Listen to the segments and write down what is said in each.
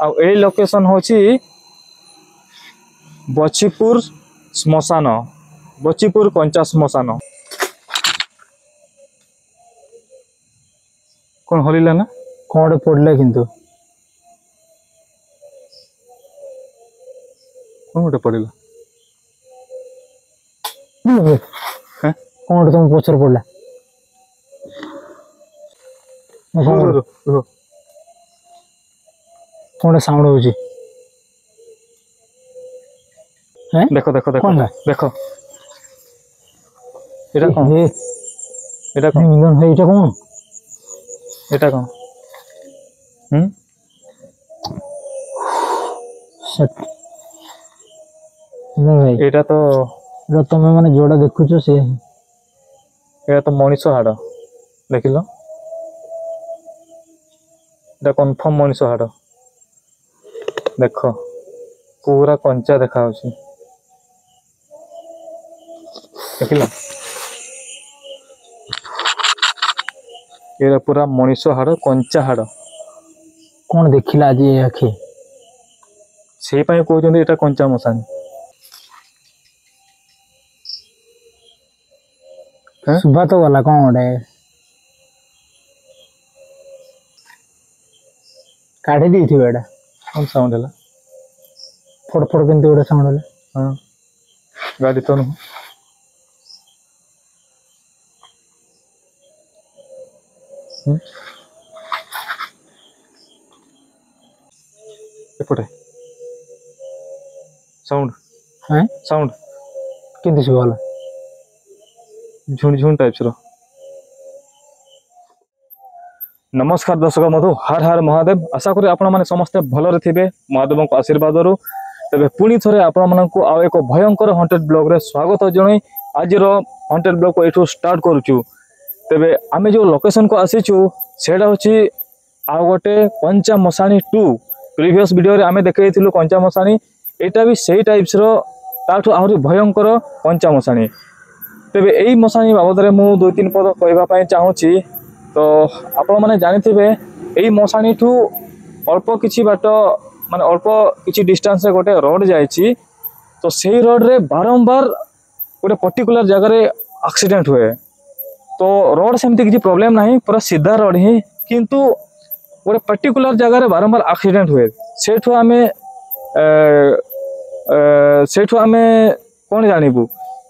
आई location होची बचीपुर श्मशान बचीपुर कंचा श्मशान कौन हलिला ना कौन पड़े किंतु कौन गोटे पड़िला कौन तुम पचर पड़ा कौन साउंड हो देखो देखो देखो देखो एटा कौन एटा कौन मिलन है एटा कौन एटा कौन भाई एटा तो तुम मैंने जोड़ा देखुच से एटा तो मनीष हाड़ देखिल एटा कन्फर्म मनीष हाड़ देख पूरा कंचा देखा देखिल ये पूरा मनीष हाड़ कंचा हाड़ कौन देखिला आज ये आखि से कहते एटा कंचा मशाणी सुबह तो वाला कौन गोटे काढ़ी दी थी एटा कौन साउंड है फड़ फड़ केंती गोटे साउंड है हाँ गाड़ी तो नहीं एपटे साउंड हैं साउंड केंती सुबह वाला झुंड झुंड टाइप्स रो नमस्कार दर्शक मधु हर हर महादेव आशा करी आपण माने समस्ते भलरे थिबे महादेव को आशीर्वाद रु तबे पुणी थरे आपण मानकु आ एक भयंकर हॉन्टेड ब्लॉग रे स्वागत जणै आज रो हॉन्टेड ब्लॉग को एठू स्टार्ट करूछु तबे आमे जो लोकेशन को आसीछु सेडा होची आ गोटे कंचा मशाणी 2 प्रीवियस वीडियो रे आमे देखैथिलु कंचा मशाणी एटा भी सेही टाइप्स रो ताठू आहुरी भयंकर कंचा मशाणी तेबे एई मशाणी बाबद रे मु 2-3 पद कहबा पई चाहूची तो आपण माने जानिथिबे एई मशाणी ठू अल्प किछि बाट माने अल्प किछि डिस्टेंस रे गोटे रोड जायछि तो सेही रोड रे बारंबार गोटे पर्टिकुलर जगह रे एक्सीडेंट हुए तो रोड सेमती किछि प्रॉब्लम नाही पूरा सीधा रोड ही किंतु गोटे पर्टिकुलर जगह रे बारंबार एक्सीडेंट हुए सेठू आमे कोन जानिबु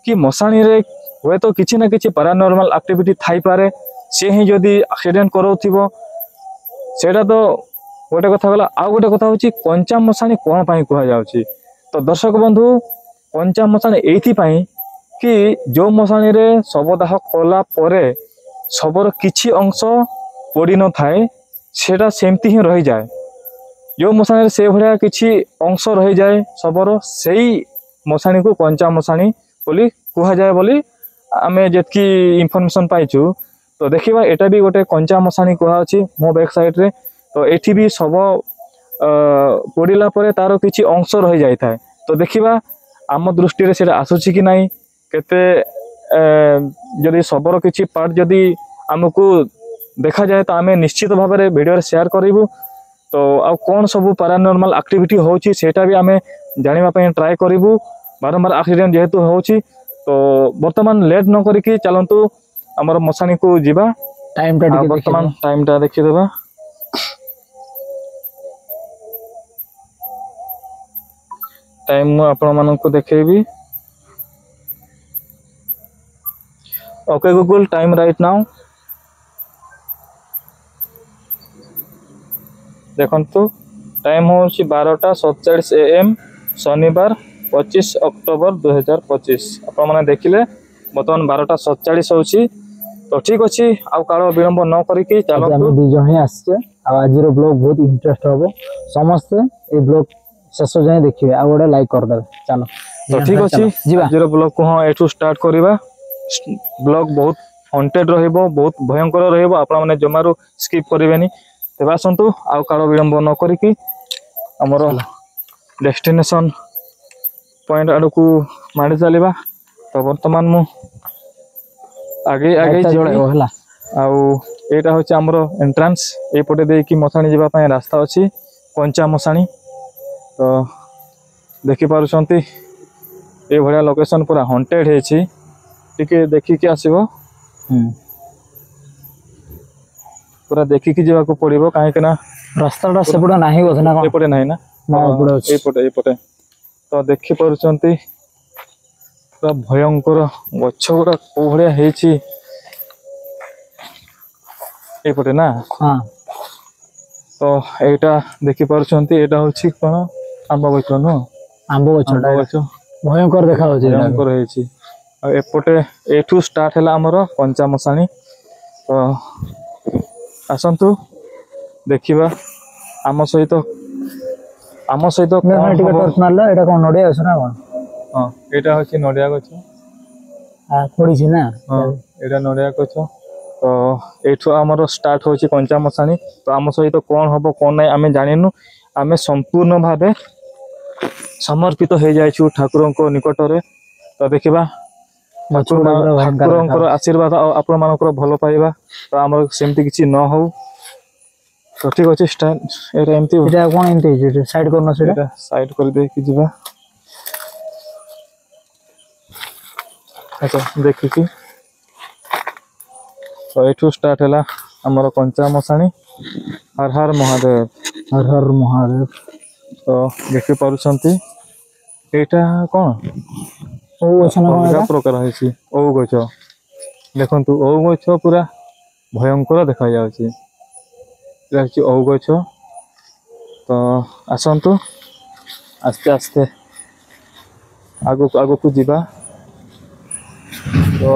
कि मशाणी रे हुए तो किसी ना किसी पैरानॉर्मल एक्टिविटी थाई पारे से ही जदि एक्सीडेंट करोथिबो सेटा तो गोटे कथा गला आ गोटे कथा होची कंचा मशाणी कोन पई कहा जाउची तो दर्शक बंधु कंचा मशाणी एथि पई कि जो मशाणी रे शवदाह कला परे शबर किछि अंश पड़ी न थाए सेटा सेमती ही रही जाए जो मशाणी रे से भलिया किछि अंश रही जाए शबर सेही मशाणी को कंचा मशाणी बोली कहा जाए बोली आमे जेतकी इनफॉरमेशन पाइछु तो देखिबा एटा भी गोटे कंचा मशाणी कहा अछि मो बैक साइड रे तो एठी भी सब पड़िला परे तारो किछि अंश रही जाय थाए तो देखिबा आम दृष्टि रे सेटा आसुछि कि नाही केते जदि सबरो किछि पार्ट जदि हमकु देखा जाए तो आमे निश्चित भाव रे वीडियो रे शेयर करिवु तो आ कोन सब पैरानॉर्मल एक्टिविटी होछि सेटा भी आमे जानिबा पई ट्राई करिवु बारंबार एक्सीडेंट जेहेतु होछि तो वर्तमान लेट न करिकी चलंतु हमर मशाणी को जीवा टाइम टा वर्तमान टाइम टा देखि देबा टाइम मु आपण मानन को देखेबी okay Google time right now देखंतु टाइम होछि 12:47 AM शनिवार 25 अक्टोबर 2025 आपण माने देखिले बर्तमान 12:47 होछि तो ठीक अछि आ कालो विलंब न करिके चलो हम दु जण ही आछे आ आज रो ब्लॉग बहुत इंटरेस्ट होबो समस्त ए ब्लॉग शेष जाय देखिबे आ गोटे लाइक कर देबे चलो तो ठीक अछि जीवा आज रो ब्लॉग को हम एठू स्टार्ट करिबा ब्लॉग बहुत हॉन्टेड रहइबो बहुत भयंकर रहइबो आपण माने जमारो स्किप करिवेनी तेबा संतु आ कालो विलंब न करिके हमरो डेस्टिनेशन पॉइंट आडकू माड़ी चलवा तो बर्तमान मु आगे आगे होला आउ एटा होची हमरो एंट्रेंस ए पटे दे कि मथाणी जीवा पय रास्ता अछि कंचा मशाणी तो देखि पारुछंती ए भलिया लोकेशन पूरा हॉन्टेड है टिके देखिकी आसीबो पूरा देखिकी जावाको पड़िबो काहे ना रास्ताटा सेपटे नाही बोधे ना एपटे नाही ना एपटे तो देखि पारुछंती पूरा भयंकर गछ गुड़ा को भलिया हेछि एपटे ना हाँ तो एटा देखि पारुछंती एटा होछि कोन आंबा गछ नो आंब गछटा गछ भयंकर देखा होछि भयंकर हेछि आ एपटे एठू स्टार्ट हैला हमर कंचा मसाणी तो आसंतु देखिबा आम सहित ना टिके टर्च मारला एटा कोन नडिया गछ ना कोन हां एटा होछि नडिया गछ आ थोड़ी छि ना हां एटा नडिया गछ तो एठू हमर स्टार्ट होछि कंचा मसाणी तो आम सहित कोन हबो कोन नै आमे जानिनु आमे संपूर्ण भाबे समर्पित हो जाइछु ठाकुरन को निकट रे तो देखिबा ठाकुरन आशीर्वाद आपण मानकर भलो पाइबा तो हमर सेमति किछि न हो तो ठीक अछि स्टार्ट एटा एमति एटा कोन एमति साइड करनो सेटा साइड कर दे कि जिबा अच्छा देखि तो एठू स्टार्ट हैला हमर कंचा मसाणी हर हर महादेव हर हर महादेव तो देखि पारुछंती एटा कोन ओ गछ ना अलग प्रकार है ओ गछ देखंतु ओ गछ पूरा भयंकर देखा जाउची ओ गछ तो आसंतु आस्ते आस्ते आगो को जीवा तो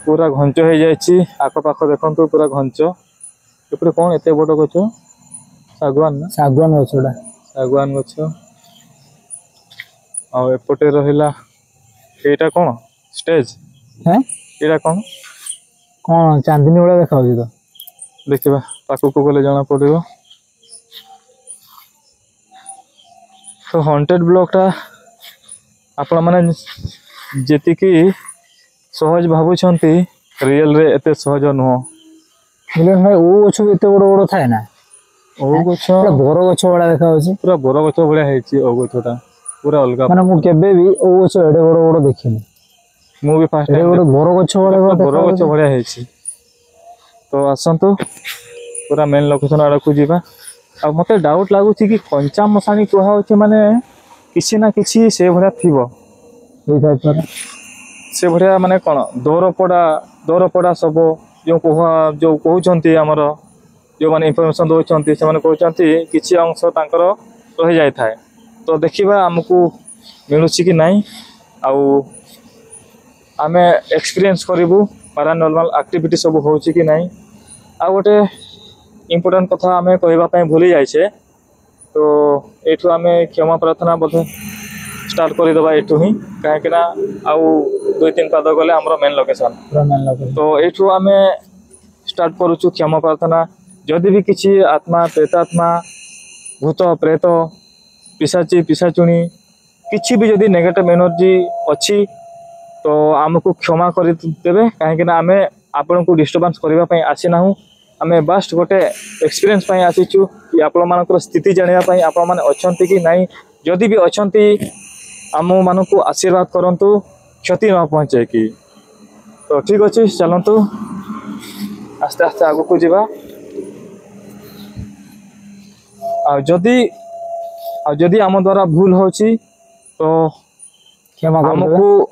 पूरा घंच हो जाइए आख पाख देखंतु पूरा घंच एपरे कौन एते बड़ गछ सागवान ना सागवान गछडा सागवान गछ आ एपटे रहिला एटा कोन स्टेज हैं एटा कोन कोन चांदनी वाला देखा होजी तो देखिबा पाको को गले जाना पड़िबो तो हॉन्टेड ब्लॉक टा आपण माने जेति की सहज भाबुछंती रियल रे एते सहज नुह मिलन भाई ओ गछ एते बड़ बड़ थाए ना ओ गछ बोर गछ वाला देखा होजी पूरा बोर गछ भलिया हेछि ओ गछटा पूरा अलगा माने मु केबे भी ओ गछ एडे बड़ बड़ देखिनी मु भी फर्स्ट एडे बड़ बोर गछ वाला बोर गछ भलिया हेछि तो आसंतु पूरा मेन लोकेशन आड़ को जीवा आ मते डाउट लागुछि कि कंचा मसाणी कोहा होछि माने किछि ना किछि से भलिया थिबो एई टाइप पर से भलिया माने कोन दौरपड़ा सब जो कोहा जो कहउचंती हमर जो माने इंफॉर्मेशन दोचंती से माने कहउचंती किछि अंश तांकर रहि जाय थाए तो देखिबा हमकु मिलुछि कि नाही आउ आमे एक्सपीरियंस करिवु पैरानॉर्मल एक्टिविटी सब होछि कि नाही आ गोटे इम्पोर्टेंट कथा आमे कहबा पय भूली जाइछे तो एठू आमे क्षमा प्रार्थना बोधे स्टार्ट कर देबा एठू ही काहे कि ना आउ 2-3 पाद गले हमरो मेन लोकेशन तो एठू आमे स्टार्ट करूछु क्षमा प्रार्थना जदि भी किछि आत्मा प्रेतात्मा भूत प्रेत पिशाची पिशाचुणी किछि भी जदि नेगेटिव एनर्जी अछि तो आमको क्षमा कर देबे काहे कि ना आमे आपन को डिस्टर्बेंस करबा पय आसी नाहु आमे बास्ट गोटे एक्सपीरियंस पय आसीछु कि आपन मानकर स्थिति जानिया पय आपन माने अछंती कि नाही जदि भी अछंती आमो मानको आशीर्वाद करंतु क्षति न पहुंचे कि तो ठीक अछि चलंतु आस्ते आस्ते आगो को जीवा आ जदि आम द्वारा भूल होची तो क्षमा हमको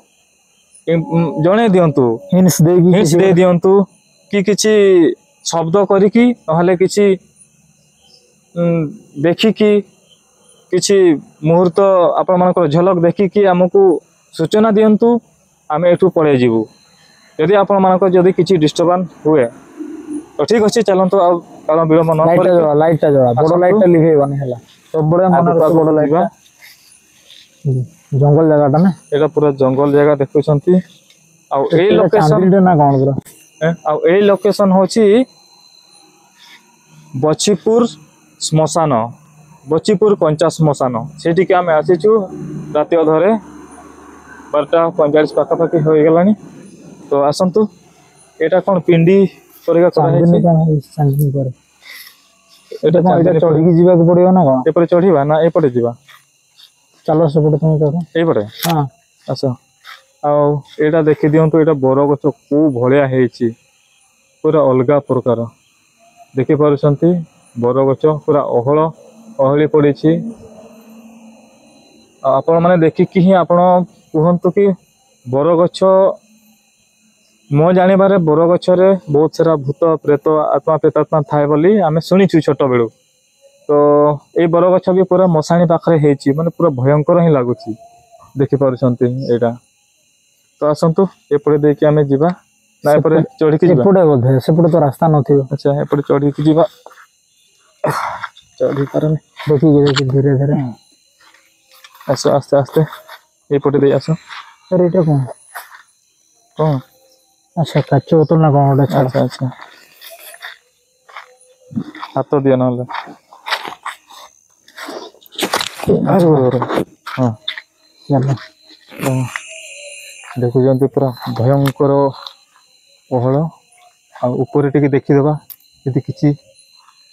जणे दियंतु हिंस दे दियंतु कि किछि शब्द करिकी नहले किछि देखिकी किछि मुहूर्त आपण मानकर झलक देखिकी हमको सूचना दियंतु आमे एठू पळे जीवु यदि आपण मानकर जदि किछि डिस्टर्बेंस हुए तो ठीक अछि चलंतु आ कारण विलंब न करे लाइट जळा बड़ लाइट लिभे बने हला सब बड़े मन बड़ लाइट जंगल जगह ना एटा पूरा जंगल जगह देखुछंती आ ए लोकेशन ना कोन पूरा आ ए लोकेशन होची बचीपुर श्मशान बचीपुर कंचा श्मशान सेठी के आमे आसीछु राति अधरे 12:45 पाखा पाखी हो गेलानी तो आसंतु एटा कोन पिंडी परिगा करा है चांदनी पर এটা କଣ ଏଇଟା ଚଢିକି ଯିବାକୁ ପଡିବ ନା କଣ? ଏପଟେ ଚଢିବା ନା ଏପଟେ ଯିବା? ଚାଲ ସେପଟେ ତମେ ଚଢ। ଏଇପଟେ ହଁ ଆସ। ଆଉ ଏଇଟା ଦେଖି ଦିଅନ୍ତୁ, ଏଇଟା ବରଗଛ କୋଉ ଭଳିଆ ହେଇଛି, ପୁରା ଅଲଗା ପ୍ରକାର। ଦେଖିପାରୁଛନ୍ତି ବରଗଛ ପୁରା ଅହଳି ପଡ଼ିଛି। ଆଉ ଆପଣମାନେ ଦେଖିକି ହିଁ ଆପଣ କୁହନ୍ତୁ କି ବରଗଛ, ମୋ ଜାଣିବାରେ ବରଗଛରେ ବହୁତ ସାରା ଭୂତ ପ୍ରେତ ଆତ୍ମା ପ୍ରେତାତ୍ମା ଥାଏ ବୋଲି ଆମେ ଶୁଣିଛୁ ଛୋଟବେଳୁ। ତ ଏଇ ବରଗଛ ବି ପୁରା ମଶାଣି ପାଖରେ ହେଇଛି, ମାନେ ପୁରା ଭୟଙ୍କର ହିଁ ଲାଗୁଛି। ଦେଖିପାରୁଛନ୍ତି ଏଇଟା। ତ ଆସନ୍ତୁ ଏପଟେ ଦେଇକି ଆମେ ଯିବା ନା ଏପଟେ ଚଢିକି ଯିବା? ଏପଟେ ବୋଧେ, ସେପଟେ ତ ରାସ୍ତା ନଥିବ। ଆଚ୍ଛା ଏପଟେ ଚଢିକି ଯିବା। ଚଢି ପାରୁନି। ଦେଖିକି ଧୀରେ ଧୀରେ ଆସ, ଆସ୍ତେ ଆସ୍ତେ ଏପଟେ ଦେଇ ଆସ। ଆରେ ଏଇଟା କଣ? କଣ? ଆଚ୍ଛା କାଚ ବୋତଲ ନା କଣ ଗୋଟେ। ଆଚ୍ଛା ଆଚ୍ଛା, ହାତ ଦିଅ ନହେଲେ। ହଁ ଦେଖୁଛନ୍ତି ପୁରା ଭୟଙ୍କର ପହଳ। ଆଉ ଉପରେ ଟିକେ ଦେଖିଦେବା ଯଦି କିଛି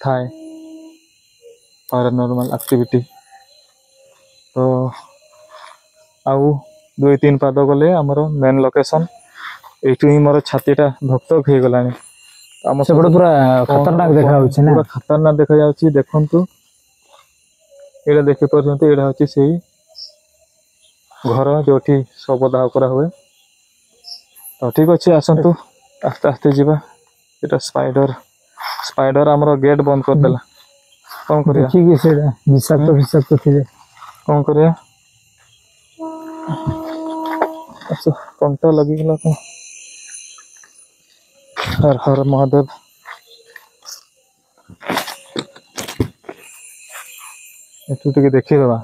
ଥାଏ ପାରାନର୍ମାଲ ଆକ୍ଟିଭିଟି। ତ ଆଉ 2-3 ପାଦ ଗଲେ ଆମର ମେନ୍ ଲୋକେସନ୍। ଏଇଠୁ ହିଁ ମୋର ଛାତିଟା ଧକ୍ ଧକ୍ ହେଇଗଲାଣି। ଆମ ସେପଟେ ପୁରା ଖତରନାକ ଦେଖା ଯାଉଛି ନା? ପୁରା ଖତରନାକ ଦେଖାଯାଉଛି। ଦେଖନ୍ତୁ ଏଇଟା ଦେଖିପାରୁଛନ୍ତି, ଏଇଟା ହଉଛି ସେଇ ଘର ଯୋଉଠି ଶବ ଦାହ କରାହୁଏ। ତ ଠିକ ଅଛି, ଆସନ୍ତୁ ଆସ୍ତେ ଆସ୍ତେ ଯିବା। ଏଇଟା ସ୍ପାଇଡର ଆମର ଗେଟ୍ ବନ୍ଦ କରିଦେଲା। କଣ କରିବା? ଦେଖିକି ସେଇଟା ବିଷାକ୍ତ ଥିବେ। କଣ କରିବା? ଆଚ୍ଛା କଣ୍ଟା ଲାଗିଗଲା କଣ? ହର ହର ମହାଦେବ। ଏଠୁ ଟିକେ ଦେଖିଦବା।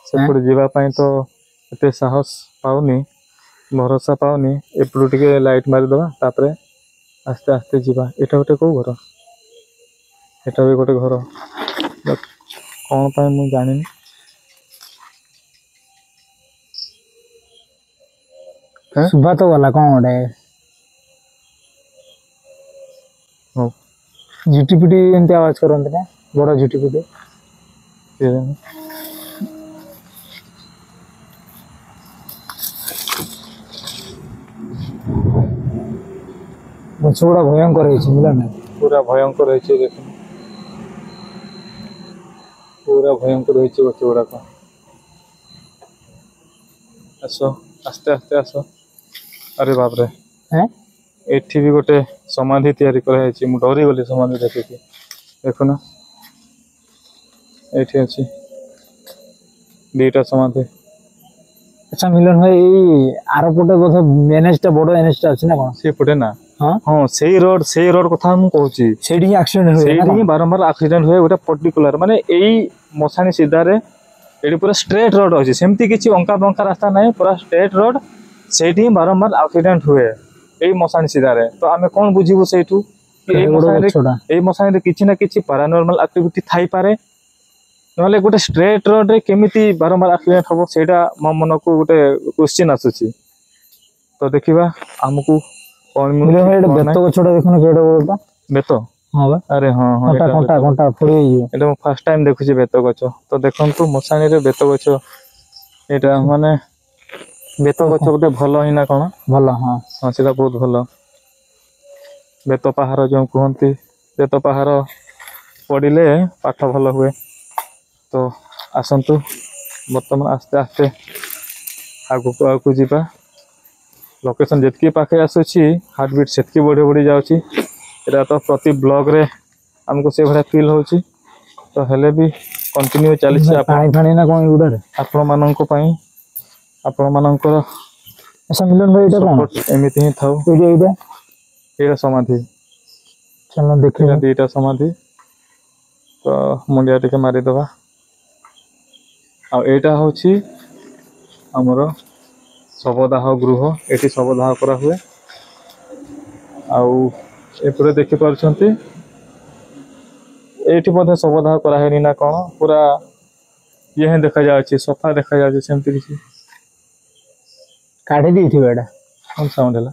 ସେପଟେ ଯିବା ପାଇଁ ତ ଏତେ ସାହସ ପାଉନି, ଭରସା ପାଉନି। ଏପଟୁ ଟିକେ ଲାଇଟ୍ ମାରିଦବା, ତାପରେ ଆସ୍ତେ ଆସ୍ତେ ଯିବା। ଏଇଟା ଗୋଟେ କୋଉ ଘର? ଏଟା ବି ଗୋଟେ ଘର, କଣ ପାଇଁ ମୁଁ ଜାଣିନି। ଶୁଭା ତ ଗଲା କଣ ଗୋଟେ। ହଉ ଝିଟିପିଟି ଏମିତି ଆୱାଜ କରନ୍ତି ନା, ବଡ ଝିଟିପିଟି। କେଜାଣି। ଗଛ ଗୁଡା ଭୟଙ୍କର ହେଇଛି ବୁଝିଲ ନା? ପୁରା ଭୟଙ୍କର ହେଇଛି ଦେଖୁନ, ପୁରା ଭୟଙ୍କର ହେଇଛି ଗଛ ଗୁଡାକ। ଆସ ଆସ୍ତେ ଆସ୍ତେ ଆସ। ଆରେ ବାପରେ, ଏଠି ବି ଗୋଟେ ସମାଧି ତିଆରି କରାଯାଇଛି। ମୁଁ ଡରିଗଲି ସମାଧି ଦେଖିକି। ଦେଖୁନ ଏଇଠି ଅଛି 2ଟା ସମାଧି। ଆଚ୍ଛା ମିଲନ ଭାଇ, ଏଇ ଆରପଟେ ବୋଧେ ଏନ୍ଏଚ ଟା, ବଡ ଏନ୍ଏଚ ଟା ଅଛି ନା କଣ? ସେପଟେ ନା? ହଁ ସେଇ ରୋଡ କଥା ମୁଁ କହୁଛି। ସେଇଠି ହିଁ ଆକ୍ସିଡେଣ୍ଟ ହୁଏ, ସେଇଠି ହିଁ ବାରମ୍ବାର ଆକ୍ସିଡେଣ୍ଟ ହୁଏ। ଗୋଟେ ପର୍ଟିକୁଲାର ମାନେ ଏଇ ମଶାଣି ସିଧାରେ ଏଠି ପୁରା ଷ୍ଟ୍ରେଟ ରୋଡ ଅଛି, ସେମିତି କିଛି ଅଙ୍କା ବଙ୍କା ରାସ୍ତା ନାହିଁ, ପୁରା ଷ୍ଟ୍ରେଟ ରୋଡ। ସେଇଠି ହିଁ ବାରମ୍ବାର ଆକ୍ସିଡେଣ୍ଟ ହୁଏ, ଏଇ ମଶାଣି ସିଧାରେ। ତ ଆମେ କଣ ବୁଝିବୁ ସେଇଠୁ କି ଏଇ ମଶାଣିରେ କିଛି ନା କିଛି ପାରାନର୍ମାଲ ଆକ୍ଟିଭିଟି ଥାଇପାରେ। ନହେଲେ ଗୋଟେ ଷ୍ଟ୍ରେଟ ରୋଡରେ କେମିତି ବାରମ୍ବାର ଆକ୍ସିଡେଣ୍ଟ ହବ, ସେଇଟା ମୋ ମନକୁ ଗୋଟେ କ୍ୱେଶ୍ଚିନ୍ ଆସୁଛି। ତ ଦେଖିବା ଆମକୁ କଣ ମିଳୁଛି କଣ ନାହିଁ। ବେତ? ଆରେ ହଁ ହଁ, ଏଇଟା ମୁଁ ଫାର୍ଷ୍ଟ ଟାଇମ ଦେଖୁଛି ବେତ ଗଛ। ତ ଦେଖନ୍ତୁ ମଶାଣିରେ ବେତ ଗଛ, ଏଇଟା ମାନେ ବେତ ଗଛ ଗୋଟେ ଭଲ ହିଁ ନା କଣ? ଭଲ, ହଁ। ହଁ ସେଇଟା ବହୁତ ଭଲ। ବେତ ପାହାର ଯେଉଁ କୁହନ୍ତି, ବେତ ପାହାର ପଡ଼ିଲେ ପାଠ ଭଲ ହୁଏ। ତ ଆସନ୍ତୁ ବର୍ତ୍ତମାନ ଆସ୍ତେ ଆସ୍ତେ ଆଗକୁ ଆଗକୁ ଯିବା। ଲୋକେସନ ଯେତିକି ପାଖେ ଆସୁଛି, ହାର୍ଟ ବିଟ୍ ସେତିକି ବଢ଼ି ବଢ଼ି ଯାଉଛି। ଏଇଟା ତ ପ୍ରତି ବ୍ଲଗରେ ଆମକୁ ସେଭଳିଆ ଫିଲ୍ ହେଉଛି। ତ ହେଲେ ବି କଣ୍ଟିନ୍ୟୁ ଚାଲିଛି ଆପଣମାନଙ୍କ ପାଇଁ, ଆପଣମାନଙ୍କର ସପୋର୍ଟ ଏମିତି ହିଁ ଥାଉ। ଏଇଟା ସମାଧି, ଏଇଟା 2ଟା ସମାଧି। ତ ମୁଣ୍ଡିଆ ଟିକେ ମାରିଦେବା। ଆଉ ଏଇଟା ହେଉଛି ଆମର ଶବଦାହ ଗୃହ। ଏଠି ଶବଦାହ କରାହୁଏ। ଆଉ ଏପଟେ ଦେଖିପାରୁଛନ୍ତି, ଏଇଠି ମଧ୍ୟ ଶବଦାହ କରାହେଇନି ନା କଣ? ପୁରା ଇଏ ହିଁ ଦେଖାଯାଉଛି, ସଫା ଦେଖାଯାଉଛି, ସେମିତି କିଛି। କାଢି ଦେଇଥିବ ଏଇଟା। କଣ ସାଉଣ୍ଡ ହେଲା?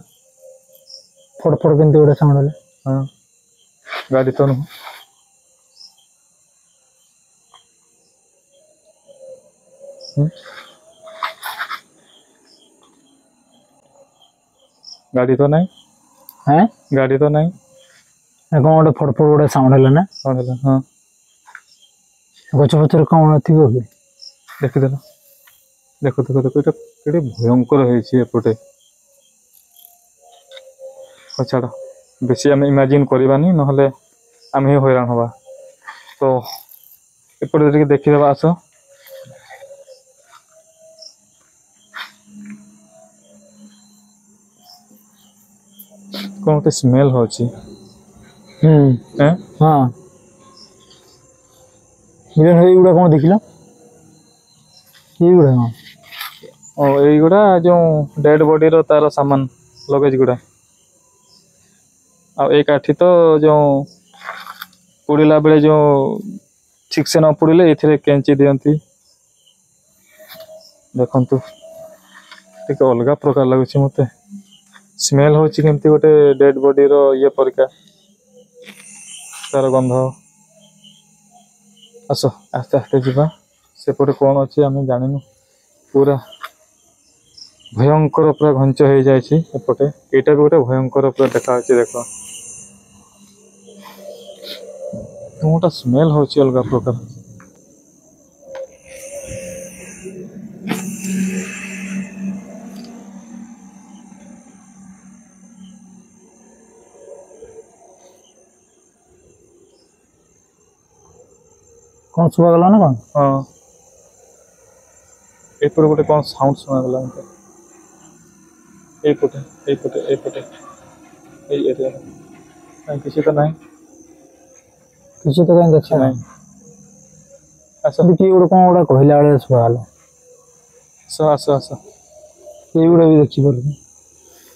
ଫଡ ଫଡ କେମିତି ଗୋଟେ ସାଉଣ୍ଡ ହେଲା। ହଁ, ଗାଡି ତ ନୁହଁ। गाड़ी तो नहीं, हैं गाड़ी तो नहीं। कौन गोटे फड़फड़ गोटे साउंड है ना कौन है? हाँ गछ पछर कौन थी कि देखिदेल, देखो देखो देखो ये केड़े भयंकर है एपटे। छाड़ बेसी आम इमाजिन करवानी ना आम ही हैरान हवा। तो एपटे देखीदे आस। कौन गोटे स्मेल होची। हाँ मिलन भाई गुड़ा कौन देखिल ये गुड़ा कौन और युड़ा जो डेड बॉडी रो तार सामान लगेज गुड़ा आ काठी तो जो पुड़िला बेले जो ठीक से न पुड़िले ये कैंची दियंती। देखंतु टिके अलग प्रकार लगुच मते स्मेल होची केमती गोटे डेड बॉडी रो ये परिका तार गंध। आस आस्ते आस्ते जीवा सेपटे कौन अच्छी आम जानिनु। पूरा भयंकर पूरा घंच हो जाए एपटे यहाँ भी गोटे भयंकर पूरा देखा देख गोटा स्मेल हो अलग प्रकार। कौन सुबह गला ना कौन हाँ एपटे गोटे कौन साउंड सुनागला मत एपटे एपटे एपटे किसी तो नहीं किसी तो कहीं देखा नहीं। आस किए गोटे कौन गोटे कहला बेले सुबह गला आस आस आस ये गुड़ा भी देखी पार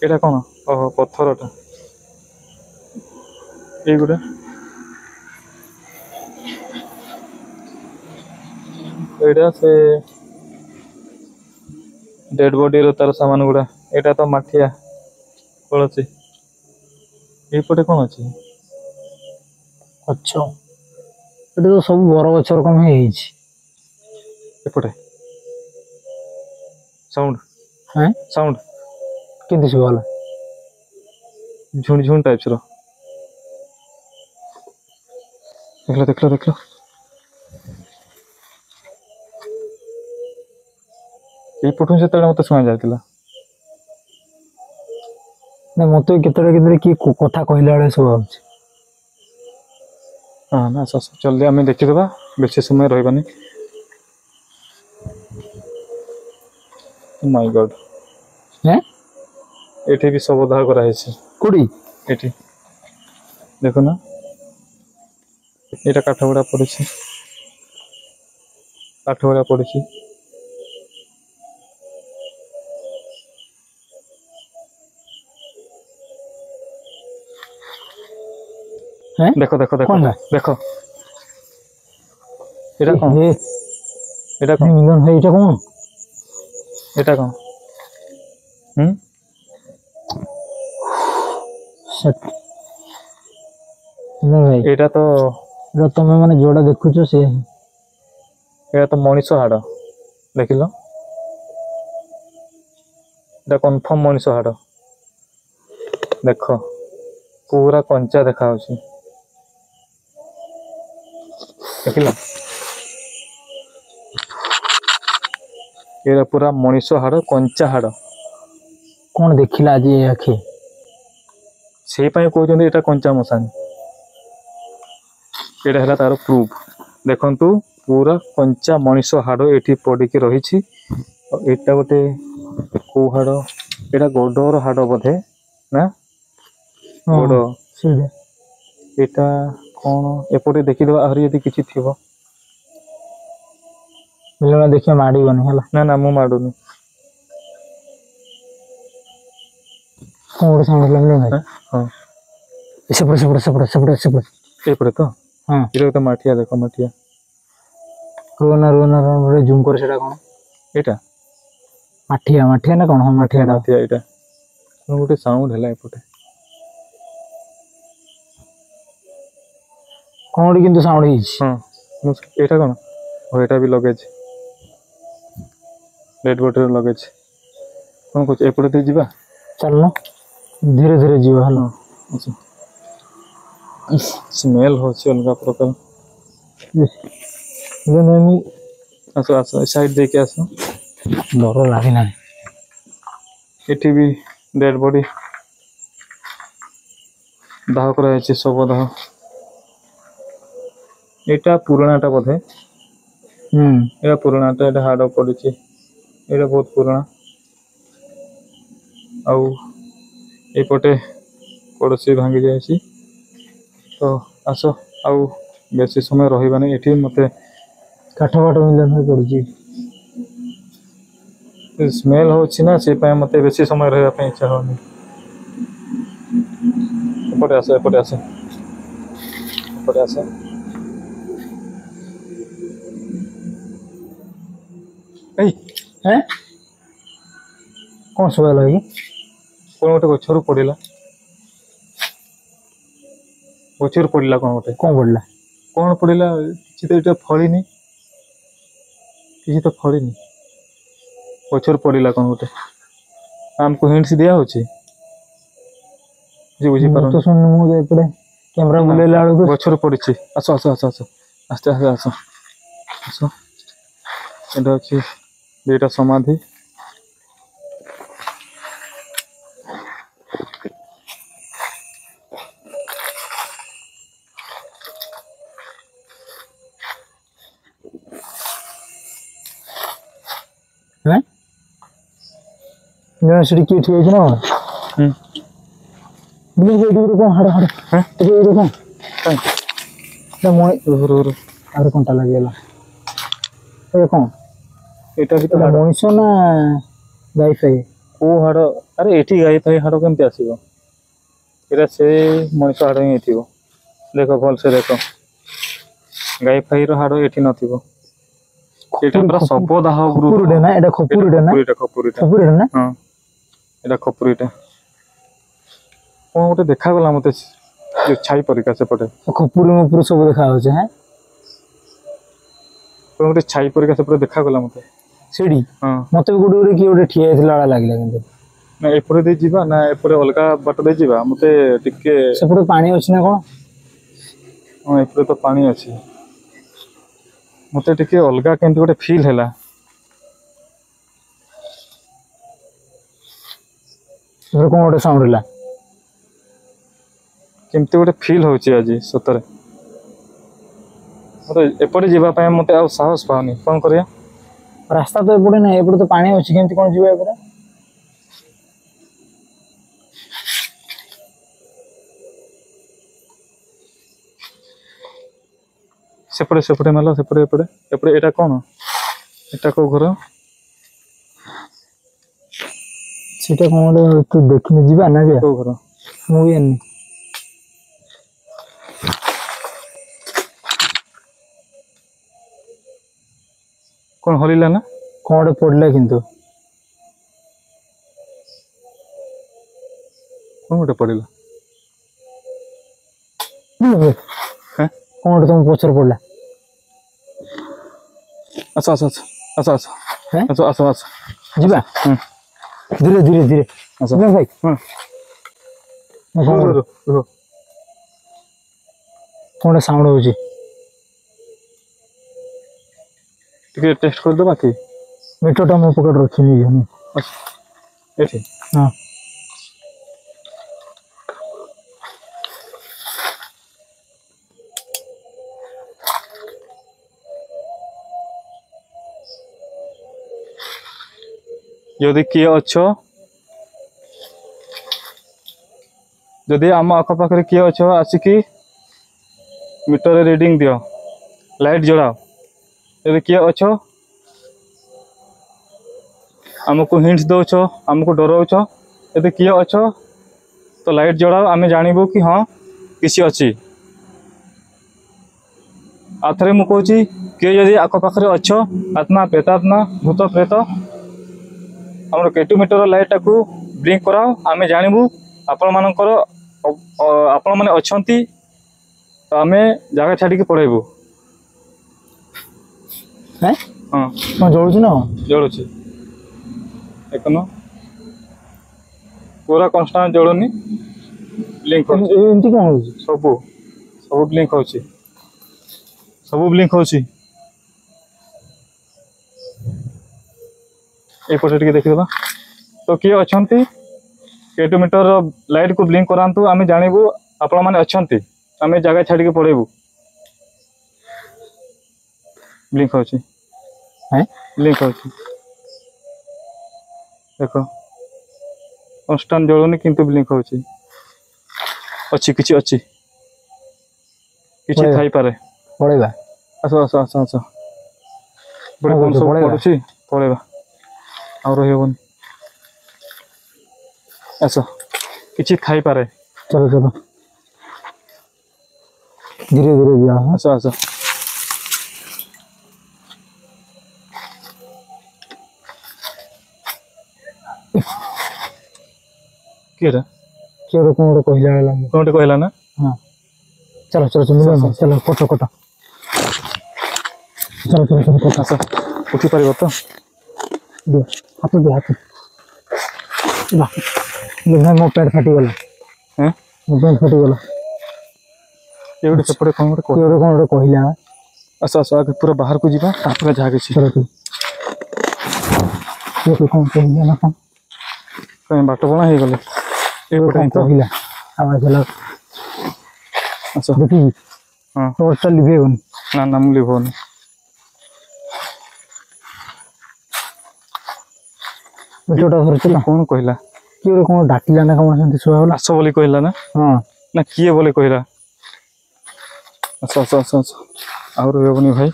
एटा कौन ओहो पत्थरटा ये गोटे एटा से डेड बॉडी रो तार सामान गुड़ा एटा तो माठिया पड़ोसी एपटे कौन अच्छी। अच्छा ये तो सब बर गच रकम एपटे साउंड हैं साउंड केंती सुबह गला झुंड झुंड टाइप्स रो देखलो देखलो देखलो ये पटू से मत शुणा जाता। ना मत केतरे किए कथा कहला बेले सब आउछ हाँ ना आस जल्दी आम देखीदे बेसी समय रही। माय गॉड हैं एठी भी सब उद्धार कराई कोड़ी एठी देखो ना यहाँ काठ गुड़ा पड़ी काठ गुड़ा पड़ी हैं देखो देखो देखो कौन है? देखो एटा कौन ए एटा कौन मिलन भाई এটা কোন एटा कौन सेट मिलन भाई एटा तो এটা তুমি মানে जोड़ा দেখুছো সে एटा तो मनीष हाड़ देखिल एटा कन्फर्म मनीष हाड़ देख पूरा कंचा देखा देखिल ये पूरा मनीष हाड़ कंचा हाड़ কোন দেখিলা আজি আখি से कहते यहाँ कंचा मशाणी यहाँ है तार प्रूफ देखु पूरा कंचा मनीष हाड़ ये पड़ी रही। यहाँ गोटे कौ हाड़ यहाँ गोडर हाड़ बोधे ना गोड सीधे यहाँ कौन एपटे देखीदे आहरी यदि किसी थी मिलन देखिए माड़ी बनी है ना ना मु माडुनी कौन गोटे साउंड मिलन भाई हाँ सेपड़े सेपड़े सेपड़े सेपड़े सेपड़े एपटे तो हाँ ये तो माठिया देख माठिया रोना रोना रोना जूम कर सेटा कोन यहाँ माठिया माठिया ना कोन हां माठिया माठिया यहाँ गोटे साउंड है एपटे कोन किंतु साउंड हिच हाँ यहाँ कौन और यहाँ भी लगेज ଡେଡ୍ ବଡିରେ ଲଗେଇଛି। କ'ଣ କହୁଛୁ ଏପଟେ ଦେଇ ଯିବା? ଚାଲୁନ ଧୀରେ ଧୀରେ ଯିବା ହେଲା। ସ୍ମେଲ୍ ହେଉଛି ଅଲଗା ପ୍ରକାର। ଆସ ଆସ ସାଇଡ୍ ଦେଇକି ଆସ। ଡର ଲାଗିଲାନି। ଏଠି ବି ଡେଡ୍ ବଡି ଦାହ କରାଯାଇଛି, ଶବ ଦାହ। ଏଇଟା ପୁରୁଣାଟା ବୋଧେ। ଏଇଟା ପୁରୁଣାଟା, ଏଇଟା ହାଡ଼ ପଡ଼ିଛି, ଏଇଟା ବହୁତ ପୁରୁଣା। ଆଉ ଏପଟେ ପଡ଼ୋଶୀ ଭାଙ୍ଗି ଯାଇଛି। ତ ଆସ, ଆଉ ବେଶୀ ସମୟ ରହିବାନି ଏଠି। ମୋତେ କାଠ ଫାଠ ମିଳିଲେ ପଡୁଛି। ସ୍ମେଲ୍ ହେଉଛି ନା, ସେପାଇଁ ମୋତେ ବେଶୀ ସମୟ ରହିବା ପାଇଁ ଇଚ୍ଛା ହେଉନି। ଏପଟେ ଆସ, ଏପଟେ ଆସ, ଏପଟେ ଆସ। ଏଇ କ'ଣ ଶୁଭାଗଲା କି? କ'ଣ ଗୋଟେ ଗଛରୁ ପଡ଼ିଲା, ଗଛରୁ ପଡ଼ିଲା କ'ଣ ଗୋଟେ। କ'ଣ ପଡ଼ିଲା? କ'ଣ ପଡ଼ିଲା? କିଛି ତ ଏଇଟା ଫଳିନି, କିଛି ତ ଫଳିନି। ଗଛରୁ ପଡ଼ିଲା କ'ଣ ଗୋଟେ। ଆମକୁ ହିଣ୍ଟସ୍ ଦିଆହେଉଛି, ବୁଝିପାରୁନି। ମୁଁ ଏପଟେ କ୍ୟାମେରା ବୁଲେଇଲା ବେଳକୁ ଗଛରୁ ପଡ଼ିଛି। ଆସ ଆସ ଆସ ଆସ, ଆସ୍ତେ ଆସ୍ତେ ଆସ ଆସ। ଏଇଟା ଅଛି ଦୁଇଟା ସମାଧି। ସେଠି କିଏ ଠିଆ ହେଇଛି ନା କ'ଣ? କ'ଣ ହାଡ଼ ହାଡ଼ ଆହୁରି କଣ୍ଟା ଲାଗିଗଲା। ଏ କ'ଣ ଏଇଟା ବି ତ ମଣିଷ ନା ଗାଈ ଫାଇ? କେଉଁ ହାଡ଼? ଆରେ ଏଠି ଗାଈ ଫାଇ ହାଡ଼ କେମିତି ଆସିବ? ଏଇଟା ସେ ମଣିଷ ହାଡ଼ ହିଁ ହେଇଥିବ। ଦେଖ ଭଲସେ ଦେଖ, ଗାଈ ଫାଇର ହାଡ଼ ଏଠି ନଥିବ। ଏଇଟା ପୁରା ଶବ ଦାହ ଖପୁରିଟେ ନା? ଏଇଟା ଖପୁରିଟେ ନା? ଖପୁରିଟେ ନା? ହଁ, ଏଇଟା ଖପୁରିଟା। କ'ଣ ଗୋଟେ ଦେଖାଗଲା ମୋତେ, ଛାଇ ପରିକା ସେପଟେ। ଖପୁରି ମପୁରି ସବୁ ଦେଖାଯାଉଛି। କ'ଣ ଗୋଟେ ଛାଇ ପରିକା ସେପଟେ ଦେଖାଗଲା ମୋତେ ସେଠି। ହଁ, ମୋତେ ବି ଗୋଟେ କିଏ ଗୋଟେ ଠିଆ ହେଇଥିଲା ଭଳିଆ ଲାଗିଲା। କିନ୍ତୁ ନା ଏପଟେ ଦେଇ ଯିବା ନା ଏପଟେ ଅଲଗା ବାଟ ଦେଇ ଯିବା? ମୋତେ ଟିକେ ସେପଟେ ପାଣି ଅଛି ନା କ'ଣ? ହଁ, ଏପଟେ ତ ପାଣି ଅଛି। ମୋତେ ଟିକେ ଅଲଗା କେମିତି ଗୋଟେ ଫିଲ୍ ହେଲା। କ'ଣ ଗୋଟେ ସାଉଣ୍ଡ ହେଲା, କେମିତି ଗୋଟେ ଫିଲ୍ ହେଉଛି ଆଜି ସତରେ। ମୋତେ ଏପଟେ ଯିବା ପାଇଁ ମୋତେ ଆଉ ସାହସ ପାଉନି। କ'ଣ କରିବା? ରାସ୍ତା ତ ଏପଟେ ନାହିଁ, ଏପଟେ ତ ପାଣି ଅଛି। କେମିତି କ'ଣ ଯିବା ଏପଟେ? ସେପଟେ ସେପଟେ ମାଲ, ସେପଟେ ଏପଟେ ଏପଟେ। ଏଇଟା କ'ଣ? ଏଇଟା କେଉଁ ଘର? ସେଟା କ'ଣ ଗୋଟେ ତୁ ଦେଖିନି? ଯିବା ନା ଯିବା? କେଉଁ ଘର? ମୁଁ ବି ଜାଣିନି। କ'ଣ ହଲିଲା ନା? କ'ଣ ଗୋଟେ ପଡ଼ିଲା କିନ୍ତୁ। କ'ଣ ଗୋଟେ ପଡ଼ିଲା? କ'ଣ ଗୋଟେ ତମ ପଛରେ ପଡ଼ିଲା। ଆସ ଆସ ଆସ ଆସ ଆସ ଆସ ଆସ ଆସ ଯିବା। ଧୀରେ ଧୀରେ ଧୀରେ ଆସ ଭାଇ। କ'ଣ ଗୋଟେ ସାଉଣ୍ଡ ହଉଛି। ଟିକେ ଟେଷ୍ଟ କରିଦେବା କି? ମିଟରଟା ମୋ ପକେଟରେ ଅଛି, ନେଇଯିବ। ଏଠି ହଁ, ଯଦି କିଏ ଅଛ, ଯଦି ଆମ ଆଖପାଖରେ କିଏ ଅଛ, ଆସିକି ମିଟରରେ ରିଡ଼ିଂ ଦିଅ, ଲାଇଟ୍ ଜଳାଅ। ଯଦି କିଏ ଅଛ, ଆମକୁ ହିଣ୍ଟସ୍ ଦେଉଛ, ଆମକୁ ଡରାଉଛ, ଯଦି କିଏ ଅଛ ତ ଲାଇଟ୍ ଜଳାଅ, ଆମେ ଜାଣିବୁ କି ହଁ କିଛି ଅଛି। ଆଉ ଥରେ ମୁଁ କହୁଛି, କିଏ ଯଦି ଆଖପାଖରେ ଅଛ, ଆତ୍ମା, ପ୍ରେତାତ୍ମା, ଭୂତ ପ୍ରେତ, ଆମର କେଟୁ ମିଟର ଲାଇଟ୍ଟାକୁ ବ୍ଲିଙ୍କ୍ କରାଅ, ଆମେ ଜାଣିବୁ ଆପଣମାନେ ଅଛନ୍ତି। ତ ଆମେ ଜାଗା ଛାଡ଼ିକି ପଳେଇବୁ। ହଁ, କ'ଣ ଜଳୁଛି ନା? ଜଳୁଛି। ଦେଖୁନ ପୁରା କନଷ୍ଟାଣ୍ଟ ଜଳୁନି ବ୍ଲିଙ୍କ ହଉଛି ଏମିତି କଣ ହଉଛି? ସବୁ ସବୁ ବ୍ଲିଙ୍କ ହଉଛି ସବୁ ବ୍ଲିଙ୍କ ହଉଛି ଏପଟେ ଟିକେ ଦେଖିଦେବା ତ କିଏ ଅଛନ୍ତି କେଟୁ ମିଟର ଲାଇଟ୍ କୁ ବ୍ଲିଙ୍କ କରାନ୍ତୁ ଆମେ ଜାଣିବୁ ଆପଣ ମାନେ ଅଛନ୍ତି ଆମେ ଜାଗା ଛାଡ଼ିକି ପଳେଇବୁ ବ୍ଲିଙ୍କ ହଉଛି ବ୍ଲିଙ୍କ ହଉଛି ଦେଖ କନଷ୍ଟାଣ୍ଟ ଜଳୁନି କିନ୍ତୁ ବ୍ଲିଙ୍କ ହଉଛି ଅଛି କିଛି ଅଛି କିଛି ପଳେଇବା। ଥାଇପାରେ ପଳେଇବା। ଆସ ଆସ ଆସ ଆସ ଗୋଟେ କଣ ସବୁ ପଳେଇବା। ପଡୁଛି ପଳେଇବା ଆଉ ରହିହବନି ଆସ କିଛି ଥାଇପାରେ चलो चलो धीरे धीरे जा। हाँ ଆସ ଆସ କିଏଟା किए कौन गोटे कहला लगे। କଣ ଗୋଟେ କହିଲା ନା हाँ चलो चलो चलो मिलो चलो कटो कटो चलो चलो चलो कटो ଆସ ଉଠି ପାରିବ ତ दे हाथ दे हाथ ला ले भाई मो पैर फाटी गला ହେଁ मो पैर फाटी गला ଏ ଗୋଟେ ସେପଟେ କଣ ଗୋଟେ किए कौन गोटे कहला। ଆସ ଆସ ଆଗ ପୁରା ବାହାରକୁ ଯିବା ତାପରେ ଯାହା କିଛି चलो तू किए कौन कहला ना कौन କାଇଁ ବାଟ ବଣା ହେଇଗଲେ ଏପଟେ ହିଁ ତ कहला आवाज ହେଲା ଆସ देखी ହଁ टॉर्च लिभेगन ନା ନା ମୁଁ ଲିଭଉନି मिटोटा धरଥିଲା କଣ କହିଲା किए कौन डाकिला ना कौन सेंती सुआ होला। ଆସ ବୋଲି କହିଲା ନା हां ନା କିଏ ବୋଲି କହିଲା ଆସ ଆସ ଆସ ଆସ ଆଉ ରହିବନି ଭାଇ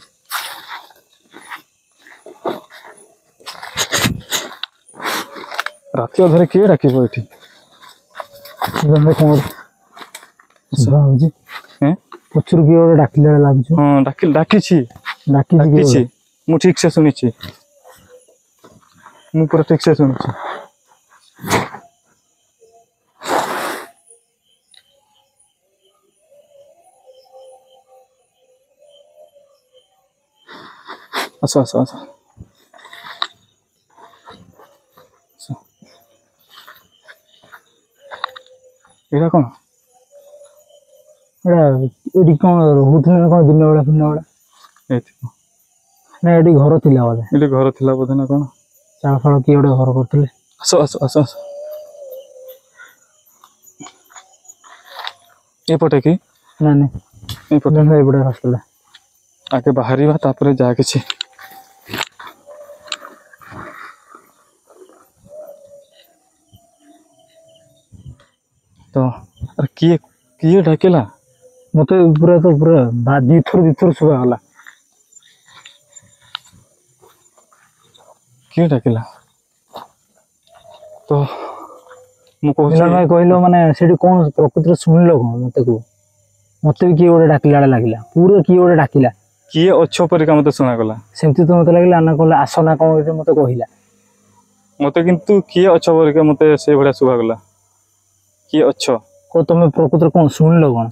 ରାତି ଅଧରେ କିଏ ଡାକିବ ଏଠି जमे कौन सुआ होजी ହେଁ ପଛରୁ କିଏ ଗୋଟେ ଡାକିଲା ଲାଗୁଛି ହଁ ଡାକିଛି ଡାକିଛି କିଏ ଡାକିଛି ମୁଁ ଠିକ ସେ ଶୁଣିଛି ମୁଁ ପୁରା ଠିକ ସେ ଶୁଣିଛି ଆସ ଆସ ଆସ ଏଇଟା କଣ ଏଟା ଏଠି କଣ ରହୁଥିଲେ ନା କଣ ଦିନ ବେଳା ଏଇଥିବ ନା ଏଠି ଘର ଥିଲା ବୋଧେ ଏଠି ଘର ଥିଲା ବୋଧେ ନା କଣ ଚାଳ ଫାଳ କିଏ ଗୋଟେ ଘର କରୁଥିଲେ। ଆସ ଆସ ଆସ ଆସ ଏପଟେ କି ନା ନାଇଁ ଏପଟେ ଏପଟେ ରାସ୍ତାଟା ଆଗେ ବାହାରିବା ତାପରେ ଯାହା କିଛି ତ ଆରେ କିଏ କିଏ ଡାକିଲା ମତେ ପୁରା ଦିଥର ଶୁଭାଗଲା କିଏ ଡାକିଲା ତ ମୁଁ କହୁଛି ମିଲନ ଭାଇ କହିଲ ମାନେ ସେଠି କଣ ପ୍ରକୃତିରେ ଶୁଣିଲ କଣ ମତେ କୁହ ମତେ ବି କିଏ ଗୋଟେ ଡାକିଲା ବେଳେ ଲାଗିଲା ପୁରା କିଏ ଗୋଟେ ଡାକିଲା କିଏ ଅଛ ପରିକା ମତେ ଶୁଣାଗଲା ସେମିତି ତ ମତେ ଲାଗିଲା ନା କହିଲେ ଆସ ନା କଣ ଗୋଟେ ମତେ କହିଲା ମତେ କିନ୍ତୁ କିଏ ଅଛ ପରିକା ମତେ ସେଇଭଳିଆ ଶୁଭାଗଲା କିଏ ଅଛ କହ ତମେ ପ୍ରକୃତିରେ କଣ ଶୁଣିଲ କଣ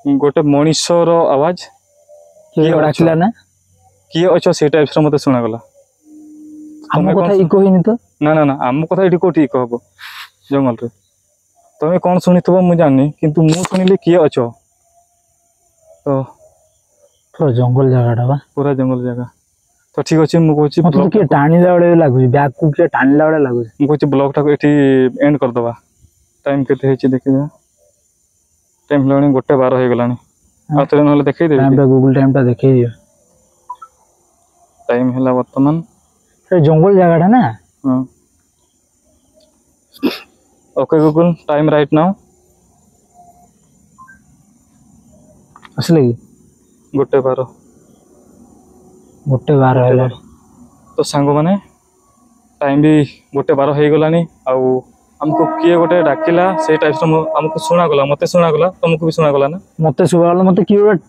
ଗୋଟେ ମଣିଷର ଆୱାଜ କିଏ କିଏ ଅଛ? ଡାକିଲା ନା କିଏ ଅଛ ସେଇ ଟାଇପ୍ର ମତେ ଶୁଣାଗଲା ଆମ ତମେ କଥା କଣ ଇକୋ ହେଇନି ତ ନା ନା ନା ଆମ କଥା ଏଠି କୋଉଠି ଇକୋ ହବ ଜଙ୍ଗଲରେ ତମେ କଣ ଶୁଣିଥିବ ମୁଁ ଜାଣିନି କିନ୍ତୁ ମୁଁ ଶୁଣିଲି କିଏ ଅଛ ତ ପୁରା ଜଙ୍ଗଲ ଜାଗାଟା ବା ପୁରା ଜଙ୍ଗଲ ଜାଗା ତ ଠିକ ଅଛି ମୁଁ କହୁଛି ମତେ ତ କିଏ ଟାଣିଲା ବେଳେ ଲାଗୁଛି ବ୍ୟାଗକୁ କିଏ ଟାଣିଲା ବେଳେ ଲାଗୁଛି ମୁଁ କହୁଛି ବ୍ଲଗଟାକୁ ଏଠି ଏଣ୍ଡ କରିଦେବା ଟାଇମ୍ କେତେ ହେଇଛି ଦେଖିବା ଟାଇମ୍ ହେଲାଣି 1:12 ହେଇଗଲାଣି ଆଉ ଥରେ ନହେଲେ ଦେଖେଇଦେବି ଟାଇମଟା ଗୁଗଲ ଟାଇମଟା ଦେଖେଇ ଦିଅ ଟାଇମ୍ ହେଲା ବର୍ତ୍ତମାନ ସେ ଜଙ୍ଗଲ ଜାଗାଟା ନା ହଁ ଓକେ ଗୁଗଲ ଟାଇମ୍ ରାଇଟ୍ ନାଉ ଆସିଲେ କି 1:12 1:12 ହେଲାଣି ତ ସାଙ୍ଗମାନେ ଟାଇମ୍ ବି 1:12 ହେଇଗଲାଣି ଆଉ ଆମକୁ କିଏ ଗୋଟେ ଡାକିଲା ସେଇ ଟାଇପ୍ର ଆମକୁ ଶୁଣାଗଲା ମତେ ଶୁଣାଗଲା ତମକୁ ବି ଶୁଣାଗଲା ନା ମତେ ଶୁଭାଗଲା ମତେ କିଏ ଗୋଟେ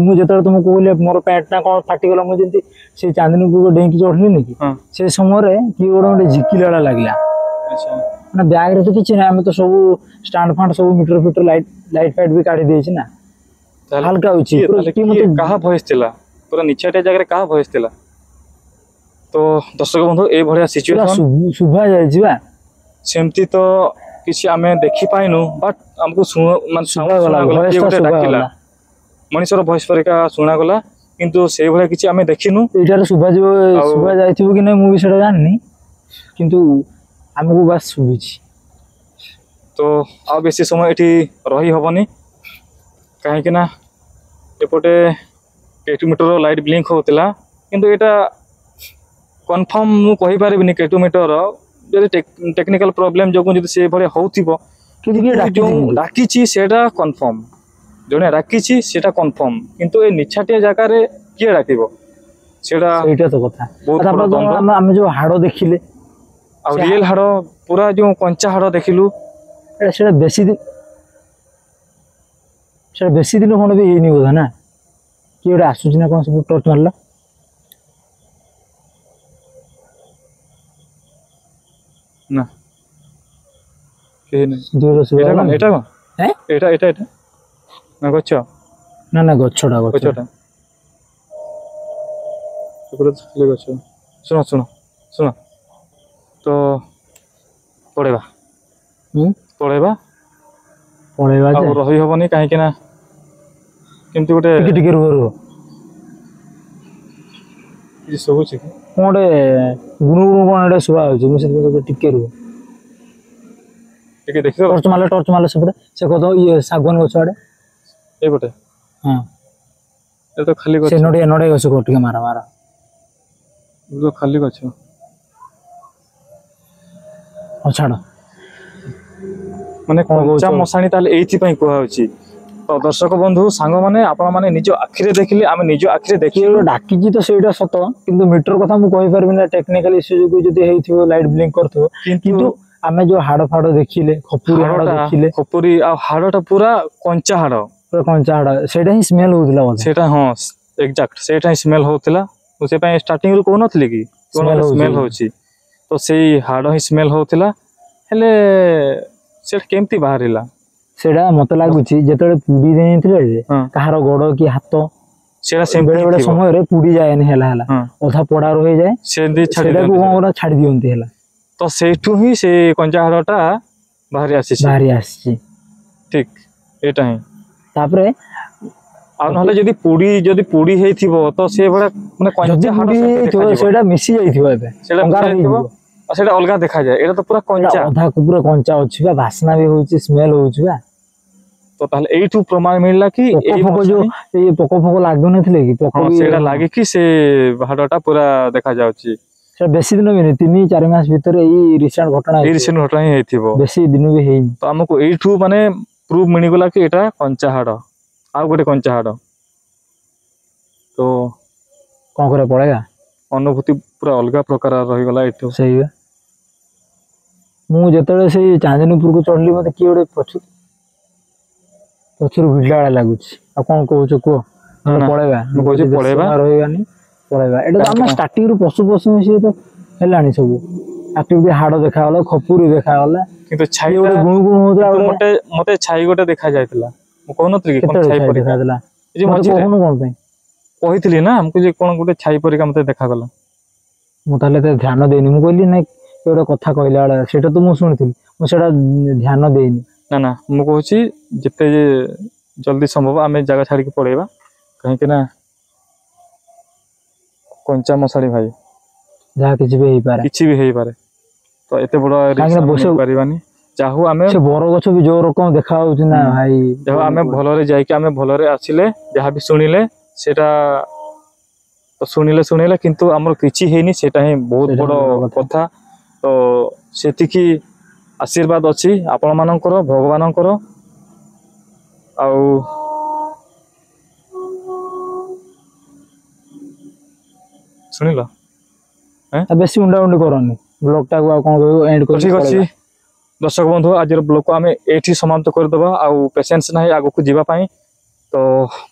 ମୁଁ ଯେତେବେଳେ ତମକୁ କହିଲି ମୋର ପ୍ୟାଣ୍ଟ ନା କଣ ଫାଟିଗଲା ମୁଁ ଯେମିତି ସେ ଚାନ୍ଦିନୀକୁ ଡେଇଁକି ଚଢିଲିନି କି ହଁ ସେ ସମୟରେ କିଏ ଗୋଟେ ଝିକିଲା ବେଳେ ଲାଗିଲା ଆଚ୍ଛା ମାନେ ବ୍ୟାଗରେ ତ କିଛି ନାହିଁ ଆମେ ତ ସବୁ ଷ୍ଟାଣ୍ଡ ଫାଣ୍ଡ ସବୁ ମିଟର ଫିଟର ଲାଇଟ୍ ଫାଇଟ୍ ବି କାଢି ଦେଇଛି ନା ତାହେଲେ ହାଲକା ଅଛି ତାହେଲେ କାହା ଭଏସ୍ ଥିଲା ପୁରା ନିଛାଟିଆ ଜାଗାରେ କାହା ଭଏସ୍ ଥିଲା तो दर्शक बंधु ए भलिया ପୁରା सिचुएशन ଶୁଭା ଯାଇଛି ବା सेमती तो किसी आम देखी पाइनु बट आमको ଶୁଭାଗଲା शुणागला ଭଏସ किए ଟା गोटे डाकिला ଶୁଭାଗଲା मनीषर भॉइस परिका शुणागला किंतु से भलिया किसी आम देखिनु ଏଇଟାରେ ଶୁଭାଯିବ ଆଉ- ଶୁଭା ଯାଇଥିବ କି ନାହିଁ ମୁଁ ବି ସେଇଟା ଜାଣିନି କିନ୍ତୁ ଆମକୁ ବାସ୍ ଶୁଭୁଛି तो आ बेसी समय एठी रही हबनी कहीं ना एपटे 8 मीटर लाइट ब्लिंक होतिला किंतु एटा कंफर्म मु कहि पारिबिनी 8 मीटर जदि टेक्निकल प्रॉब्लम जो जदि से भलिया होतिबो କିନ୍ତୁ କିଏ जो ଡାକିଛି କିନ୍ତୁ? डाकिची सेटा कंफर्म जने डाकिची सेटा कंफर्म किंतु ए निछाटिया जागा रे किए डाकिबो सेटा ସେଇଟା ତ କଥା ବହୁତ ଆଉ ତାପରେ ବଡ଼ ତ ଦ୍ୱନ୍ଦ୍ୱ। ଆମେ ଯୋଉ ହାଡ଼ ଦେଖିଲେ आ रियल हाड़ पूरा जो कंचा हाड़ देखिलु ସେଇଟା ବେଶୀ ଦିନ ଖଣ୍ଡେ ବି ହେଇନି ବୋଧେ ନା କିଏ ଗୋଟେ ଆସୁଛି ନା କ'ଣ ସବୁ ଟର୍ଚ୍ଚ ମାରିଲା ना के नहीं ଦୂର एटा ଶୁଭା कौन एटा कौन ହେଁ? एटा एटा एटा ना गच्छ ନା ନା ଗଛଟା ଗଛ गच्छटा ସେପଟେ ଖାଲି ଗଛ ଶୁଣ ଶୁଣ ଶୁଣ ତ ପଳେଇବା ହୁଁ ପଳେଇବା ପଳେଇବା ଯେ ଆଉ ରହି ହବନି କାହିଁକି ନା କେମିତି ଗୋଟେ ଟିକେ ଟିକେ ରୁହ ରୁହ କିଛି ଶୁଭୁଛି କି କ'ଣ ଗୋଟେ ଗୁଣୁ ଗୁଣୁ କ'ଣ ଗୋଟେ ଶୁଭା ହେଉଛି ମୁଁ ସେଥିପାଇଁ କହୁଛି ଟିକେ ରୁହ ଟିକେ ଦେଖିଦେବ ଟର୍ଚ୍ଚ ମାରିଲେ ସେପଟେ ସେ କଦ ଇଏ ଶାଗୁଆନ ଗଛ ଆଡ଼େ ଏଇପଟେ ହଁ ଏ ତ ଖାଲି ଗଛ ସେ ନଡ଼ିଆ ନଡ଼ିଆ ଗଛ କହ ଟିକେ ମାର ମାର ଏ ତ ଖାଲି ଗଛ ହଉ ଛାଡ଼ ମାନେ କଣ କହୁଛ? କଞ୍ଚା ମଶାଣି ତାହେଲେ ଏଇଥିପାଇଁ କୁହାଯାଉଛି ତ ଦର୍ଶକ ବନ୍ଧୁ ସାଙ୍ଗମାନେ ଆପଣମାନେ ନିଜ ଆଖିରେ ଦେଖିଲେ ଆମେ ନିଜ ଆଖିରେ କିଏ ଦେଖିଲୁ ଗୋଟେ ଡାକିଛି ତ ସେଇଟା ସତ କିନ୍ତୁ ମିଟର କଥା ମୁଁ କହିପାରିବିନି ନା ଟେକ୍ନିକାଲ ଇସ୍ୟୁ ଯୋଗୁଁ ଯଦି ହେଇଥିବ ଲାଇଟ୍ ବ୍ଲିଙ୍କ କରୁଥିବ କିନ୍ତୁ ଆମେ ଯୋଉ ହାଡ଼ ଫାଡ଼ ଦେଖିଲେ ଖପୁରୀ ହାଡ଼ ହାଡ଼ଟା ଦେଖିଲେ ଖପୁରୀ ଆଉ ହାଡ଼ଟା ପୁରା କଞ୍ଚା ହାଡ଼ ପୁରା କଞ୍ଚା ହାଡ଼ ସେଇଟା ହିଁ ସ୍ମେଲ ହଉଥିଲା ବୋଧେ ସେଇଟା ହଁ ଏକ୍ଜାକ୍ଟ ସେଇଟା ହିଁ ସ୍ମେଲ ହଉଥିଲା ମୁଁ ସେ ପାଇଁ ଷ୍ଟାର୍ଟିଂରୁ କହୁନଥିଲି କି Smell ହଉଛି। ସ୍ମେଲ ହଉଛି ତ ସେଇ ହାଡ଼ ହିଁ ସ୍ମେଲ ହଉଥିଲା ହେଲେ ସେଟା କେମିତି ବାହାରିଲା ସେଇଟା ମତେ ଲାଗୁଛି ଯେତେବେଳେ ପୁଡ଼ି ଦେଇଥିଲେ ଯେ ହଁ କାହାର ଗୋଡ଼ କି ହାତ ସେଇଟା ବେଳେ ସେମିତି ବେଳେ ଥିବ ସମୟରେ ପୁଡ଼ି ଯାଏନି ହେଲା ହେଲା ହଁ ଅଧା ପୋଡ଼ା ରହିଯାଏ ସେମିତି ଛାଡ଼ି ସେଇଟାକୁ ଦିଅନ୍ତି କ'ଣ ସେଟା। ଗୋଟେ ଛାଡ଼ି ଦିଅନ୍ତି ହେଲା ତ ସେଇଠୁ ହିଁ ସେ କଞ୍ଚା ହାଡ଼ଟା ବାହାରି ଆସିଛି ବାହାରି ଆସିଛି ଠିକ ଏଇଟା ହିଁ ତାପରେ ଆଉ ନହେଲେ ଯଦି ପୋଡ଼ି ହେଇଥିବ ତ ସେ ଭଳିଆ ମାନେ ଯଦି କଞ୍ଚା ହାଡ଼ ପୁଡ଼ି ସେମିତି ହେଇଥିବ ଦେଖାଯିବ। ସେଇଟା ମିଶି ଯାଇଥିବ ଏବେ ସେଇଟା ଅଙ୍ଗାର ହେଇଥିବ ହେଇଯିବ ଆଉ ସେଇଟା ଅଲଗା ଦେଖାଯାଏ ଏଇଟା ତ ପୁରା ସେଇଟା କଞ୍ଚା ଅଧା ପୁରା କଞ୍ଚା ଅଛି ବା ବାସ୍ନା ବି ହଉଛି ସ୍ମେଲ ହଉଛି ବା ତ ତାହେଲେ ଏଇଠୁ ପ୍ରମାଣ ମିଳିଲା କି ପୋକ ଏଇ ଫୋକ ଯୋଉ ମଶାଣି ଏଇ ପୋକ ଫୋକ ଲାଗୁନଥିଲେ କି ପୋକ ହଁ ବି ସେଇଟା ଲାଗିକି ସେ ହାଡ଼ଟା ପୁରା ଦେଖାଯାଉଛି ସେଟା ବେଶୀ ଦିନ ବି ନାହିଁ 3-4 ମାସ ଭିତରେ ଏଇ ରିସେଣ୍ଟ ଘଟଣା ଏଇ ହେଇଥିବ। ରିସେଣ୍ଟ ଘଟଣା ହିଁ ହେଇଥିବ ବେଶୀ ଦିନ ବି ହେଇନି ତ ଆମକୁ ଏଇଠୁ ମାନେ ପ୍ରୁଭ ମିଳିଗଲା କି ଏଇଟା କଞ୍ଚା ହାଡ଼ ଆଉ ଗୋଟେ କଞ୍ଚା ହାଡ଼ ତ କ'ଣ କରିବା ପଳେଇବା ଅନୁଭୂତି ପୁରା ଅଲଗା ପ୍ରକାର ରହିଗଲା ଏଇଠୁ ସେଇ ବା। ମୁଁ ଯେତେବେଳେ ସେଇ ଚାନ୍ଦିନୀପୁରକୁ ଚଢିଲି ମତେ କିଏ ଗୋଟେ ପଛରୁ ଭିଡ଼ିଲା ଭଳିଆ ଲାଗୁଛି ଆଉ କ'ଣ କହୁଛ କୁହ ନା, ନା, ପଳେଇବା ମୁଁ କହୁଛି ବେଶୀ ପଳେଇବା। ସମୟ ରହିବାନି ପଳେଇବା ଏଇଟା ତ କାହିଁକି ଆମେ ନା? ଷ୍ଟାର୍ଟିଂରୁ ପଶୁ ମିଶିକି ତ ହେଲାଣି ସବୁ ଆକ୍ଟିଭିଟି ହାଡ଼ ଦେଖାଗଲା ଖପୁରୀ ଦେଖାଗଲା କିନ୍ତୁ ଛାଇ କିଏ ଗୋଟେ ଗୁଣୁ ଗୁଣୁ ହଉଥିଲା କିନ୍ତୁ ଗୋଟେ ମତେ ଛାଇ ଗୋଟେ ଦେଖା ଯାଇଥିଲା ମୁଁ କହୁନଥିଲି କି କ'ଣ କେତେବେଳେ ଛାଇ ଛାଇ ପରିକା ଦେଖାଥିଲା ଏ ଯେ ମତେ ମଝିରେ କହୁନୁ କ'ଣ ପାଇଁ କହିଥିଲି ନା ଆମକୁ ଯେ କ'ଣ ଗୋଟେ ଛାଇ ପରିକା ମତେ ଦେଖାଗଲା ମୁଁ ତାହେଲେ ଏତେ ଧ୍ୟାନ ଦେଇନି ମୁଁ କହିଲି ନାଇଁ କିଏ ଗୋଟେ କଥା କହିଲା ବେଳେ ସେଇଟା ତ ମୁଁ ଶୁଣିଥିଲି ମୁଁ ସେଇଟା ଧ୍ୟାନ ଦେଇନି ନା ନା ମୁଁ କହୁଛି ଯେତେ ଜଲ୍ଦି ସମ୍ଭବ ଆମେ ଜାଗା ଛାଡ଼ିକି ପଳେଇବା କାହିଁକି ନା କଞ୍ଚା ମଶାଣି ଭାଇ ଯାହା କିଛି ବି ହେଇପାରେ କିଛି ବି ହେଇପାରେ ତ ଏତେ ବଡ଼ କାହିଁକି ନା ରିସ୍କ ନେଇପାରିବାନି ଯାହା ହଉ ଆମେ ସେ ବର ଗଛ ବି ଯୋଉ ରକମ ଦେଖା ହଉଛି ନା ଭାଇ ଯାହା ହଉ ଆମେ ଭଲରେ ଯାଇକି ଆମେ ଭଲରେ ଆସିଲେ ଯାହା ବି ଶୁଣିଲେ ସେଇଟା ତ ଶୁଣିଲେ କିନ୍ତୁ ଆମର କିଛି ହେଇନି ସେଇଟା ହିଁ ବହୁତ ସେଇଟା ବଡ଼ ବଡ଼ କଥା ତ ସେତିକି ଆଶୀର୍ବାଦ ଅଛି ଆପଣମାନଙ୍କର ଭଗବାନଙ୍କର ଆଉ ଶୁଣିଲ ଆଉ ବେଶୀ ଉଣ୍ଡାଉଣ୍ଡି କରନି ବ୍ଲଗଟାକୁ ଆଉ କ'ଣ କହିବୁ ଏଣ୍ଡ ତ କରି ଠିକ ଅଛି ଦର୍ଶକ ବନ୍ଧୁ ଆଜିର ବ୍ଲଗକୁ ଆମେ ଏଇଠି ସମାପ୍ତ କରିଦେବା ଆଉ ପେସେନ୍ସ ନାହିଁ ଆଗକୁ ଯିବା ପାଇଁ ତ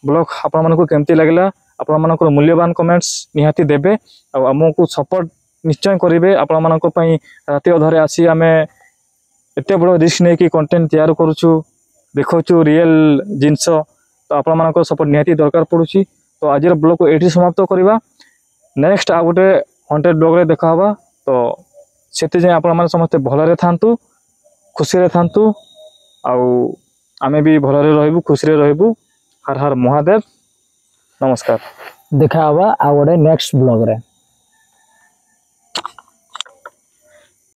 ବ୍ଲଗ ଆପଣମାନଙ୍କୁ କେମିତି ଲାଗିଲା ଆପଣମାନଙ୍କର ମୂଲ୍ୟବାନ କମେଣ୍ଟସ୍ ନିହାତି ଦେବେ ଆଉ ଆମକୁ ସପୋର୍ଟ ନିଶ୍ଚୟ କରିବେ ଆପଣମାନଙ୍କ ପାଇଁ ରାତି ଅଧରେ ଆସି ଆମେ ଏତେ ବଡ଼ ରିସ୍କ ନେଇକି କଣ୍ଟେଣ୍ଟ ତିଆରି କରୁଛୁ ଦେଖାଉଛୁ ରିଏଲ୍ ଜିନିଷ ତ ଆପଣମାନଙ୍କର ସପୋର୍ଟ ନିହାତି ଦରକାର ପଡ଼ୁଛି ତ ଆଜିର ବ୍ଲଗକୁ ଏଇଠି ସମାପ୍ତ କରିବା ନେକ୍ସଟ ଆଉ ଗୋଟେ 100 ବ୍ଲଗ୍ରେ ଦେଖା ହବା। ତ ସେତେ ଯାଏଁ ଆପଣମାନେ ସମସ୍ତେ ଭଲରେ ଥାନ୍ତୁ, ଖୁସିରେ ଥାନ୍ତୁ, ଆଉ ଆମେ ବି ଭଲରେ ରହିବୁ, ଖୁସିରେ ରହିବୁ। ହର ହର ମହାଦେବ, ନମସ୍କାର। ଦେଖା ହବା ଆଉ ଗୋଟେ ନେକ୍ସଟ ବ୍ଲଗରେ।